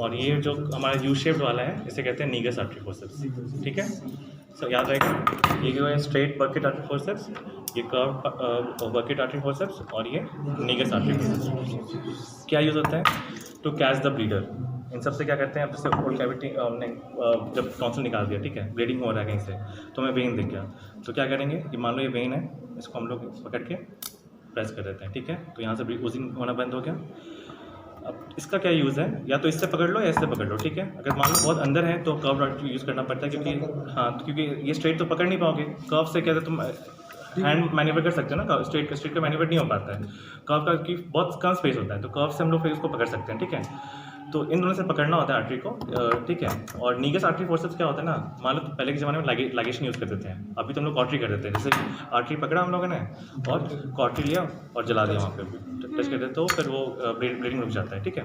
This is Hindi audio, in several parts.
और ये जो हमारा यू शेप्ड वाला है इसे कहते हैं नीगस आर्टरी फोर्सेप्स, ठीक है। सो याद रहेगा, ये जो है स्ट्रेट बकेट आर्टरी फोर्सेप्स, ये कर्व बकेट आर्टरी फोर्सेप्स और ये नीगस आर्टरी फोर्सेप्स। क्या यूज़ होता है? To catch the bleeder. इन सब से क्या करते हैं, अब जैसे ओल्ड कैविटी हमने जब टॉन्सिल निकाल दिया, ठीक है, ब्लीडिंग हो रहा है कहीं से, तो हमें वेन दिख गया, तो क्या करेंगे, ये मान लो ये वेन है, इसको हम लोग पकड़ के प्रेस कर देते हैं, ठीक है, तो यहाँ से ओजिंग होना बंद हो गया। अब इसका क्या यूज़ है, या तो इससे पकड़ लो या इससे पकड़ लो, ठीक है। अगर मान लो बहुत अंदर है तो कर्व रॉड यूज़ करना पड़ता है, क्योंकि हाँ, क्योंकि ये स्ट्रेट तो पकड़ नहीं पाओगे, कर्व से क्या तुम हैंड मैन्यूवर कर सकते हो ना, स्ट्रेट का मैन्यूवर नहीं हो पाता है, कर्व का की बहुत कम स्पेस होता है, तो कर्व से हम लोग फिर इसको पकड़ सकते हैं, ठीक है। तो इन दोनों से पकड़ना होता है आर्टरी को, ठीक है। और नीगस आर्टरी फोर्सेप्स क्या होता है ना, मान लो पहले के ज़माने में लाइगेशन यूज़ करते थे, अभी तो हम लोग कॉटरी कर देते हैं। जैसे आर्टरी पकड़ा हम लोगों ने और कॉटरी लिया और जला दिया वहाँ पे टच कर देते, तो फिर वो ब्लीडिंग रुक जाता है, ठीक है।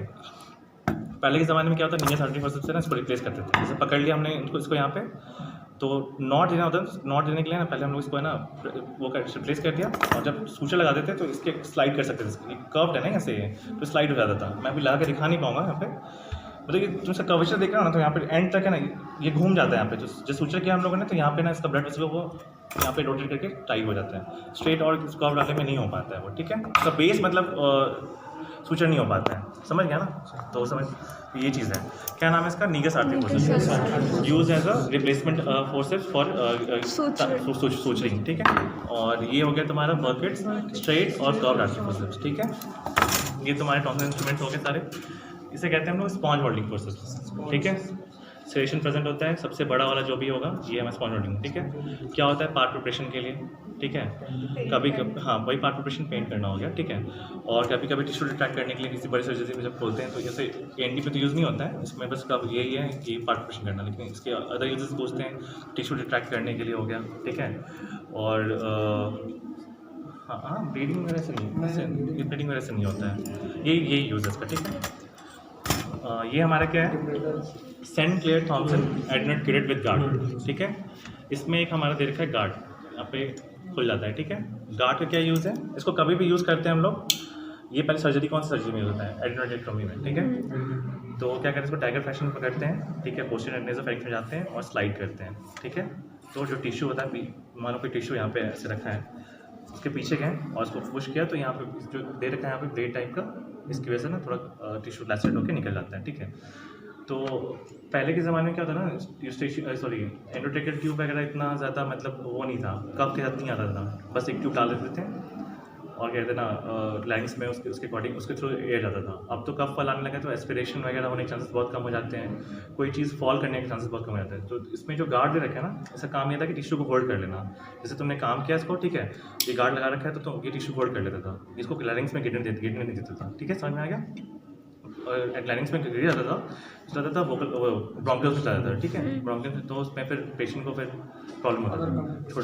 पहले के ज़माने में क्या होता है, नीगस आर्टरी फोर्सेप्स से ना इसको रिप्लेस करते थे। जैसे पकड़ लिया हमने इसको यहाँ पे, तो नॉट देना होता है, नॉट देने के लिए ना पहले हम लोग इसको है ना वो रिप्लेस कर दिया, और जब सूचर लगा देते तो इसके स्लाइड कर सकते थे, कर्व्ड है ना ऐसे, तो स्लाइड हो जाता था। मैं अभी लगा के दिखा नहीं पाऊंगा यहाँ पे, मतलब कि तुम इसका कर्वेचर देख रहे हो ना, तो यहाँ पे एंड तक है ना ये घूम जाता है यहाँ पे, जो सूचर किया हम लोगों ने, तो यहाँ पे ना इसका ब्लड वेसल वो यहाँ पे रोटेट करके टाइट हो जाता है। स्ट्रेट और कर्व डालने में नहीं हो पाता है वो, ठीक है। इसका बेस मतलब सूचर नहीं हो पाता है, समझ गया ना, तो समझ ये चीज़ है। क्या नाम है इसका? Negus artery forceps, use as a replacement forceps for suturing, ठीक है। और ये हो गया तुम्हारा बकेट्स, स्ट्रेट और कर्व आर्टरी फोर्सेप्स, ठीक है। ये तुम्हारे टॉन्सिल इंस्ट्रूमेंट्स हो गए सारे। इसे कहते हैं हम लोग स्पॉन्ज होल्डिंग फोर्सेप्स, ठीक है। सेरेशन प्रेजेंट होता है, सबसे बड़ा वाला जो भी होगा ये है स्पॉन्ज होल्डिंग, ठीक है। क्या होता है? पार्ट प्रिपरेशन के लिए, ठीक है। कभी हाँ, वही पार्ट प्रिपरेशन पेंट करना हो गया, ठीक है। और कभी कभी टिश्यू रिट्रैक्ट करने के लिए किसी बड़ी सर्जरी में जब खोलते हैं, तो जैसे एनडी पे तो यूज़ नहीं होता है, इसमें बस कब यही है कि पार्ट प्रिपरेशन करना, लेकिन इसके अदर यूजेस पूछते हैं, टिश्यू रिट्रैक्ट करने के लिए हो गया, ठीक है। और हाँ, ब्लीडिंग वगैरह से नहीं, ब्लीडिंग वगैरह से नहीं होता है, यही यूज़ है इसका, ठीक है। ये हमारा क्या है? Saint Clair Thomson adenoid curette with guard, ठीक है। इसमें एक हमारा दे रखा है गार्ड, यहाँ पे खुल जाता है, ठीक है। गार्ड का क्या यूज़ है? इसको कभी भी यूज़ करते हैं हम लोग, ये पहले सर्जरी, कौन सी सर्जरी में यूज़ होता है? एडनोडेक्टोमी में, ठीक है। तो क्या करते हैं, इसको टाइगर फैशन में पकड़ते हैं, ठीक है, पोस्टीरियर नेसोफेरिंक्स में जाते हैं और स्लाइड करते हैं, ठीक है। तो जो टिश्यू होता है, मान लो कोई टिश्यू यहाँ पे ऐसे रखा है, उसके पीछे गए और उसको पुश किया, तो यहाँ पे जो दे रखा है यहाँ पे ब्लेड टाइप का, इसकी वजह से ना थोड़ा टिश्यू लैसेट होकर निकल जाता है, ठीक है। तो पहले के ज़माने में क्या होता ना, सॉरी एंडोट्रेकियल ट्यूब वगैरह इतना ज़्यादा मतलब वो नहीं था, कफ के साथ नहीं आता था, बस एक ट्यूब डाल देते थे और कहते ना लैंग्स में उसके अकॉर्डिंग उसके थ्रू एयर जाता था। अब तो कफ फैलाने लगा तो एस्पिरेशन वगैरह होने के चांसेस बहुत कम हो जाते हैं, कोई चीज़ फॉल करने के चांसेस बहुत कम हो जाते हैं। तो इसमें जो गार्ड दे रखे हैं ना, इसका काम ये था कि टिश्यू को होल्ड कर लेना। जैसे तुमने काम किया इसको, ठीक है, ये गार्ड लगा रखा है तो ये टिश्यू होल्ड कर लेता था, इसको लैंग्स में गिरने नहीं देता था, ठीक है, समझ में आ गया। और लैंग्स में गिर जाता था वोकल ब्रोंकियल्स में जाता था, ठीक है, ब्रोंकियल्स, तो उसमें फिर पेशेंट को फिर प्रॉब्लम होता था।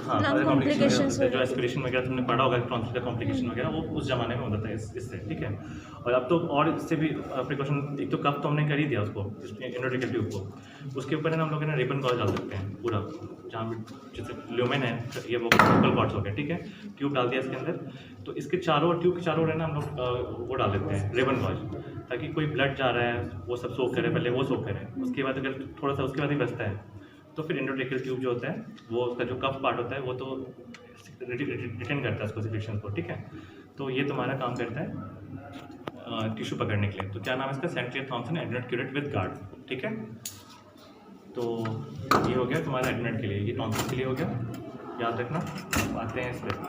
हाँ, अदर कॉम्प्लिकेशन, जो एस्पिरेशन वगैरह तुमने पढ़ा होगा, टॉन्सिल का कॉम्प्लिकेशन वगैरह, वो उस जमाने में होता था इससे, ठीक है। और अब तो और इससे भी प्रिकॉशन, एक तो कफ तो हमने कर ही दिया उसको, एंडोट्रेकियल ट्यूब को, उसके ऊपर हम लोग रेबन गॉज डाल सकते हैं पूरा, जहाँ पे जैसे ल्यूमेन है, ये वो वोकल कॉर्ड्स हो गए, ठीक है, ट्यूब डाल दिया इसके अंदर, तो इसके चारों ट्यूब के चारों है ना हम लोग वो डाल देते हैं रेबन गॉज, ताकि कोई ब्लड जा रहा है वो सब सोख करे, पहले वो सोख करे, उसके बाद अगर थोड़ा सा उसके बाद ही बचता है तो फिर एंडोट्रेकियल ट्यूब जो होता है वो उसका जो कफ पार्ट होता है वो तो रिटेन करता है उसको, सिक्रेशन को, ठीक है। तो ये तुम्हारा काम करता है टिश्यू पकड़ने के लिए। तो क्या नाम है इसका? Saint Clair Thomson adenoid curette with guard, ठीक है। तो ये हो गया तुम्हारा एडनोड के लिए, ये टॉन्सिल के लिए हो गया, याद रखना। आते हैं इस पर।